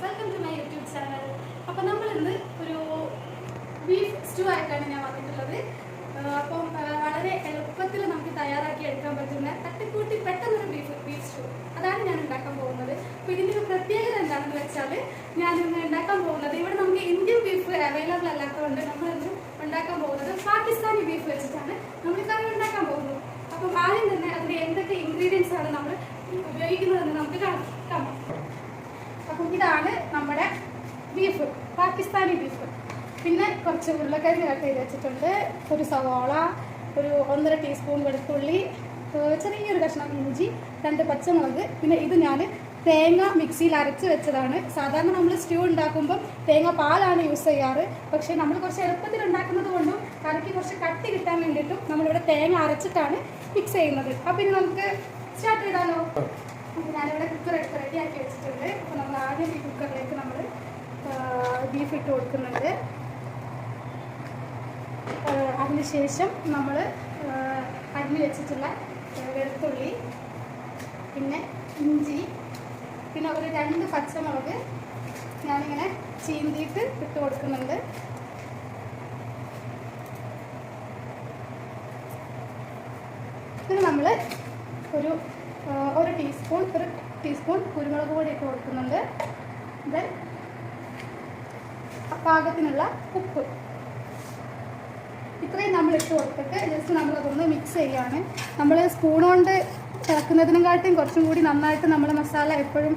Welcome to my YouTube channel. അപ്പോൾ നമ്മൾ ഇന്ന് ഒരു ബീഫ് സ്റ്റൂ ആയിട്ടാണ് ഞാൻ വന്നിട്ടുള്ളത്. അപ്പം വളരെ എളുപ്പത്തിൽ നമുക്ക് തയ്യാറാക്കി എടുക്കാൻ പറ്റുന്ന തട്ടിക്കൂട്ടി പെട്ടെന്നൊരു ബീഫ് സ്റ്റൂ അതാണ് ഞാൻ ഉണ്ടാക്കാൻ പോകുന്നത്. അപ്പോൾ ഇതിൻ്റെ ഒരു പ്രത്യേകത എന്താണെന്ന് വെച്ചാൽ ഞാൻ ഇന്ന് ഉണ്ടാക്കാൻ പോകുന്നത് ഇവിടെ നമുക്ക് ഇന്ത്യൻ ബീഫ് അവൈലബിൾ അല്ലാത്തതുകൊണ്ട് നമ്മളിന്ന് ഉണ്ടാക്കാൻ പോകുന്നത് പാകിസ്ഥാനി ബീഫ് വെച്ചിട്ടാണ് നമ്മൾ കറി ഉണ്ടാക്കാൻ പോകുന്നത്. അപ്പം ആദ്യം തന്നെ അതിൽ എന്തൊക്കെ ഇൻഗ്രീഡിയൻസ് ആണ് നമ്മൾ ഉപയോഗിക്കുന്നതെന്ന് നമുക്ക് കാണാം. അപ്പം ഇതാണ് നമ്മുടെ ബീഫ്, പാകിസ്ഥാനി ബീഫ്. പിന്നെ കുറച്ച് ഉരുളക്കിഴങ്ങ് കട്ട് ചെയ്ത് വെച്ചിട്ടുണ്ട്, ഒരു സവാള, ഒരു 1.5 ടീസ്പൂൺ വെളുത്തുള്ളി, ചെറിയൊരു കഷ്ണം ഇഞ്ചി, 2 പച്ചമുളക്. പിന്നെ ഇത് ഞാൻ തേങ്ങ മിക്സിയിൽ അരച്ച് വെച്ചതാണ്. സാധാരണ നമ്മൾ സ്റ്റൂ ഉണ്ടാക്കുമ്പോൾ തേങ്ങ പാലാണ് യൂസ് ചെയ്യാറ്. പക്ഷേ നമ്മൾ കുറച്ച് എളുപ്പത്തിൽ ഉണ്ടാക്കുന്നത് കൊണ്ടും കറിക്ക് കുറച്ച് കട്ടി കിട്ടാൻ വേണ്ടിയിട്ടും നമ്മളിവിടെ തേങ്ങ അരച്ചിട്ടാണ് മിക്സ് ചെയ്യുന്നത്. അപ്പോൾ ഇനി നമുക്ക് സ്റ്റാർട്ട് ചെയ്താലോ? അപ്പോൾ ഞാനിവിടെ കുക്കർ എടുത്ത് റെഡിയാക്കി വെച്ചിട്ടുണ്ട്. അപ്പോൾ നമ്മൾ ആദ്യം ഈ കുക്കറിലേക്ക് നമ്മൾ ബീഫ് ഇട്ട് കൊടുക്കുന്നുണ്ട്. അതിനുശേഷം നമ്മൾ അരിഞ്ഞ് വെച്ചിട്ടുള്ള വെളുത്തുള്ളി, പിന്നെ ഇഞ്ചി, പിന്നെ ഒരു 2 പച്ചമുളക് ഞാനിങ്ങനെ ചീന്തിയിട്ട് ഇട്ട് കൊടുക്കുന്നുണ്ട്. പിന്നെ നമ്മൾ ഒരു ടീസ്പൂൺ കുരുമുളക് പൊടി ഇട്ട് കൊടുക്കുന്നുണ്ട്. ദെൻ പാകത്തിനുള്ള ഉപ്പ്, ഇത്രയും നമ്മൾ ഇട്ട് കൊടുത്തിട്ട് ജസ്റ്റ് നമ്മളതൊന്ന് മിക്സ് ചെയ്യുകയാണ്. നമ്മൾ സ്പൂൺ കൊണ്ട് ഇളക്കുന്നതിനെക്കാട്ടും കുറച്ചും കൂടി നന്നായിട്ട് നമ്മൾ മസാല എപ്പോഴും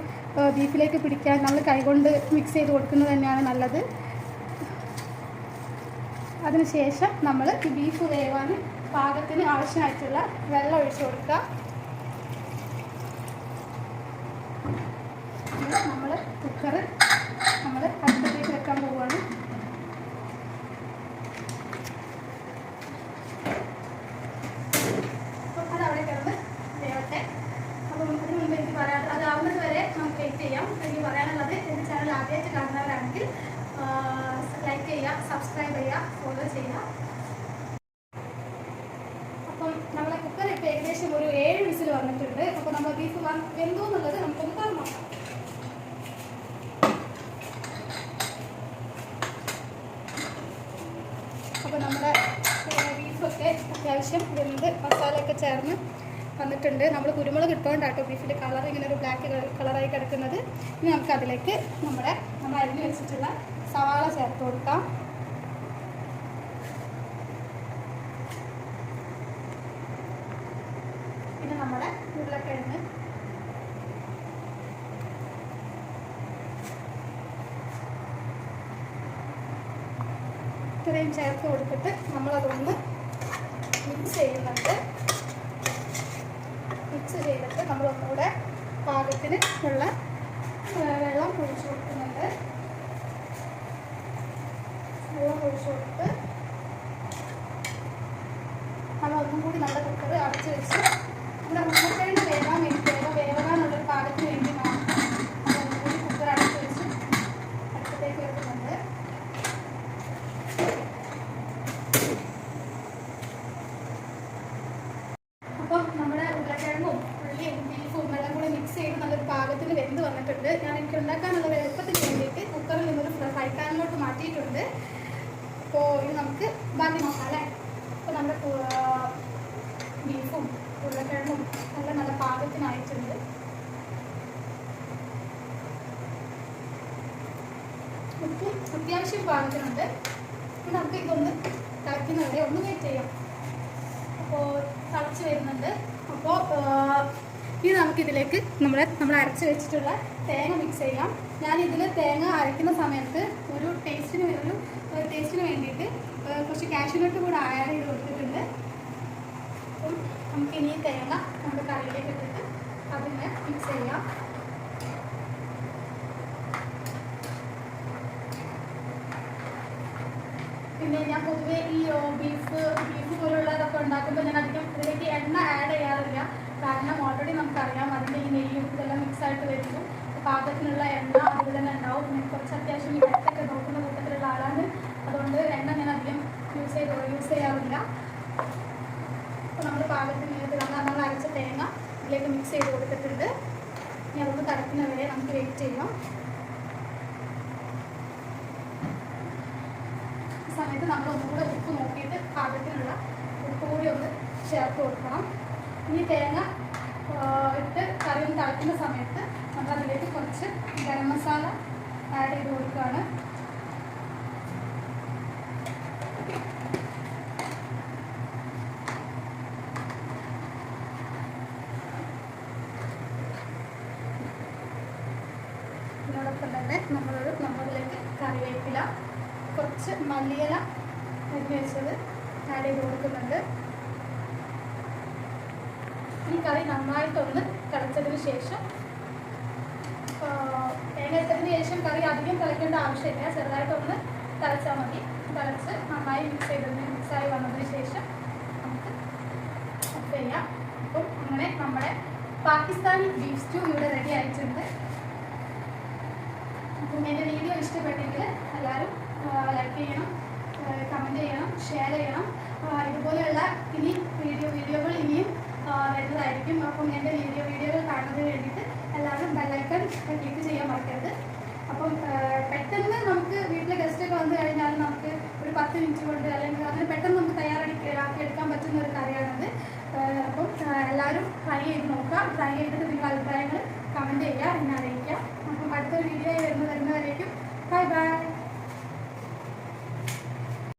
ബീഫിലേക്ക് പിടിക്കാൻ നമ്മൾ കൈകൊണ്ട് മിക്സ് ചെയ്ത് കൊടുക്കുന്നത് തന്നെയാണ് നല്ലത്. അതിനുശേഷം നമ്മൾ ഈ ബീഫ് വേവാൻ പാകത്തിന് ആവശ്യമായിട്ടുള്ള വെള്ളം ഒഴിച്ച് കൊടുക്കുക. നമ്മൾ കുക്കർ അടുപ്പത്തേക്ക് വെക്കാൻ പോവുകയാണ്. അപ്പോൾ അതവിടെ കിടന്ന് വേവട്ടെ. അപ്പം അതിന് മുമ്പ് എനിക്ക് പറയാം, അതാവുന്നത് വരെ നമുക്ക് വെയിറ്റ് ചെയ്യാം. എനിക്ക് പറയാനുള്ളത്, എൻ്റെ ചാനൽ ആദ്യമായിട്ട് കാണുന്നവരാണെങ്കിൽ ലൈക്ക് ചെയ്യുക, സബ്സ്ക്രൈബ് ചെയ്യുക, ഫോളോ ചെയ്യുക. അപ്പം നമ്മളെ കുക്കർ ഇപ്പോൾ ഏകദേശം ഒരു 7 വിസിൽ വന്നിട്ടുണ്ട്. അപ്പോൾ നമ്മൾ ബീഫ് വെന്തോ എന്നുള്ളത് നമുക്കൊന്ന് തുറന്നു നോക്കാം. അപ്പോൾ നമ്മുടെ ബീഫൊക്കെ അത്യാവശ്യം വെന്ത് മസാലയൊക്കെ ചേർന്ന് വന്നിട്ടുണ്ട്. നമ്മൾ കുരുമുളക് ഇട്ടുകൊണ്ടാട്ടോ ബീഫിൻ്റെ കളർ ഇങ്ങനെ ഒരു ബ്ലാക്ക് കളറായി കിടക്കുന്നത്. ഇനി നമുക്ക് അതിലേക്ക് നമ്മൾ അരിഞ്ഞ് വെച്ചിട്ടുള്ള സവാള ചേർത്ത് കൊടുക്കാം. പിന്നെ നമ്മുടെ ഉരുളക്കിഴങ്ങ്, ഇത്രയും ചേർത്ത് കൊടുത്തിട്ട് നമ്മളതൊന്ന് മിക്സ് ചെയ്യുന്നുണ്ട്. മിക്സ് ചെയ്തിട്ട് നമ്മളൊന്നുകൂടെ പാകത്തിന് ഉള്ള വെള്ളം ഒഴിച്ചു കൊടുക്കുന്നുണ്ട്. വെള്ളം ഒഴിച്ചു കൊടുത്ത് നമ്മളൊന്നും കൂടി നമ്മുടെ കുക്കർ അടച്ച് വെച്ച് നമ്മുടെ ഉരുളക്കിഴങ്ങ് വേവാനുള്ളൊരു പാകത്തിന് വേണ്ടി മാത്രം നമ്മളൊന്നും കൂടി കുക്കർ അടച്ച് വെച്ച് അടുപ്പത്തേക്ക് വെക്കുന്നുണ്ട്. അപ്പോൾ നമ്മുടെ ഉരുളക്കിഴങ്ങും ഉള്ളിയും ബീഫും എല്ലാം കൂടി മിക്സ് ചെയ്ത് നല്ലൊരു പാകത്തിന് വെന്ത് വന്നിട്ടുണ്ട്. ഞാൻ എനിക്ക് ഉണ്ടാക്കാനുള്ള എളുപ്പത്തിന് വേണ്ടിയിട്ട് കുക്കറിൽ നിന്നൊരു ഫ്രൈ പാനിലോട്ട് മാറ്റിയിട്ടുണ്ട്. അപ്പോൾ ഇത് നമുക്ക് ബാക്കി നോക്കാം അല്ലേ? അപ്പോൾ നമ്മുടെ ബീഫും ഉരുളക്കിഴങ്ങും നല്ല പാകത്തിനായിട്ടുണ്ട്. ഉപ്പും അത്യാവശ്യം പാകത്തിനുണ്ട്. നമുക്ക് ഇതൊന്ന് തിളയ്ക്കുന്നവരെ ഒന്ന് വെയിറ്റ് ചെയ്യാം. അപ്പോൾ തിളച്ച് വരുന്നുണ്ട്. അപ്പോൾ ഇത് നമുക്കിതിലേക്ക് നമ്മൾ അരച്ച് വെച്ചിട്ടുള്ള തേങ്ങ മിക്സ് ചെയ്യാം. ഞാനിതിൽ തേങ്ങ അരയ്ക്കുന്ന സമയത്ത് ഒരു ടേസ്റ്റിന് വേണ്ടിയിട്ട് കുറച്ച് കാഷ്യൂനട്ട് കൂടെ ആഡ് ചെയ്ത് കൊടുത്തിട്ടുണ്ട്. അപ്പം നമുക്കിനി ഈ തേങ്ങ നമ്മുടെ കറിയിലേക്ക് ഇട്ടിട്ട് അതിനെ മിക്സ് ചെയ്യാം. പിന്നെ ഞാൻ പൊതുവേ ഈ ബീഫ് പോലുള്ളതൊക്കെ ഉണ്ടാക്കുമ്പോൾ ഞാൻ അധികം ഇതിലേക്ക് എണ്ണ ആഡ് ചെയ്യാറില്ല. കാരണം ഓൾറെഡി നമുക്കറിയാം അതിൻ്റെ ഈ നെയ്യും ഇതെല്ലാം മിക്സായിട്ട് വരുന്നു. പാകത്തിനുള്ള എണ്ണ അതിൽ തന്നെ ഉണ്ടാവും. പിന്നെ കുറച്ച് അത്യാവശ്യം ഇടത്തൊക്കെ നോക്കുന്ന കൂട്ടത്തിലുള്ള ആളാണ്. അതുകൊണ്ട് എണ്ണ ഞാൻ അധികം യൂസ് ചെയ്യാറില്ല. അപ്പോൾ നമ്മൾ പാകത്തിന് നമ്മൾ അരച്ച തേങ്ങ ഇതിലേക്ക് മിക്സ് ചെയ്ത് കൊടുത്തിട്ടുണ്ട്. ഇനി അതൊന്ന് തിളയ്ക്കുന്നവരെ നമുക്ക് വെയിറ്റ് ചെയ്യാം. സമയത്ത് നമ്മൾ ഒന്നുകൂടെ ഉപ്പ് നോക്കിയിട്ട് പാകത്തിനുള്ള ഉപ്പ് കൂടി ഒന്ന് ചേർത്ത് കൊടുക്കണം. ഇനി തേങ്ങ ഇട്ട് കറി ഒന്ന് തിളയ്ക്കുന്ന സമയത്ത് നമ്മളതിലേക്ക് കുറച്ച് ഗരം മസാല ആഡ് ചെയ്ത് കൊടുക്കുകയാണ്. ഇതിനോടൊപ്പം തന്നെ നമ്മളിലേക്ക് കറിവേപ്പില, കുറച്ച് മല്ലിയില അരിഞ്ഞ് വെച്ചത് ആഡ് ചെയ്ത് കൊടുക്കുന്നുണ്ട്. ഈ കറി നന്നായിട്ടൊന്ന് തിളച്ചതിന് ശേഷം, തേങ്ങ ഇട്ടതിന് ശേഷം കറി അധികം തിളയ്ക്കേണ്ട ആവശ്യമില്ല, ചെറുതായിട്ടൊന്ന് തിളച്ചാൽ മതി. തിളച്ച് നന്നായി മിക്സായി വന്നതിന് ശേഷം നമുക്ക് ഓഫ് ചെയ്യാം. അപ്പം അങ്ങനെ നമ്മുടെ പാകിസ്ഥാനി ബീഫ് സ്റ്റൂ ഇവിടെ റെഡി ആയിട്ടുണ്ട്. അപ്പം എൻ്റെ വീഡിയോ ഇഷ്ടപ്പെട്ടെങ്കിൽ എല്ലാവരും ലൈക്ക് ചെയ്യണം, കമൻറ്റ് ചെയ്യണം, ഷെയർ ചെയ്യണം. ഇതുപോലെയുള്ള വീഡിയോകൾ ഇനിയും വരുന്നതായിരിക്കും. അപ്പം എൻ്റെ വീഡിയോകൾ കാണുന്നതിന് വേണ്ടിയിട്ട് എല്ലാവരും ബെല്ലൈക്കൺ ക്ലിക്ക് ചെയ്യാൻ മറക്കരുത്. അപ്പം പെട്ടെന്ന് നമുക്ക് വീട്ടിലെ ഗസ്റ്റൊക്കെ വന്നു കഴിഞ്ഞാൽ നമുക്ക് ഒരു 10 മിനിറ്റ് കൊണ്ട് അല്ലെങ്കിൽ അങ്ങനെ പെട്ടെന്ന് നമുക്ക് തയ്യാറാക്കിയെടുക്കാൻ പറ്റുന്ന ഒരു കറിയാണത്. അപ്പം എല്ലാവരും ട്രൈ ചെയ്ത് നോക്കുക. ട്രൈ ചെയ്തിട്ട് നിങ്ങൾ അഭിപ്രായങ്ങൾ കമൻറ്റ് ചെയ്യുക, എന്നെ അറിയിക്കുക. അപ്പം അടുത്തൊരു വീഡിയോ വരുന്നവരേക്കും ബൈ ബൈ.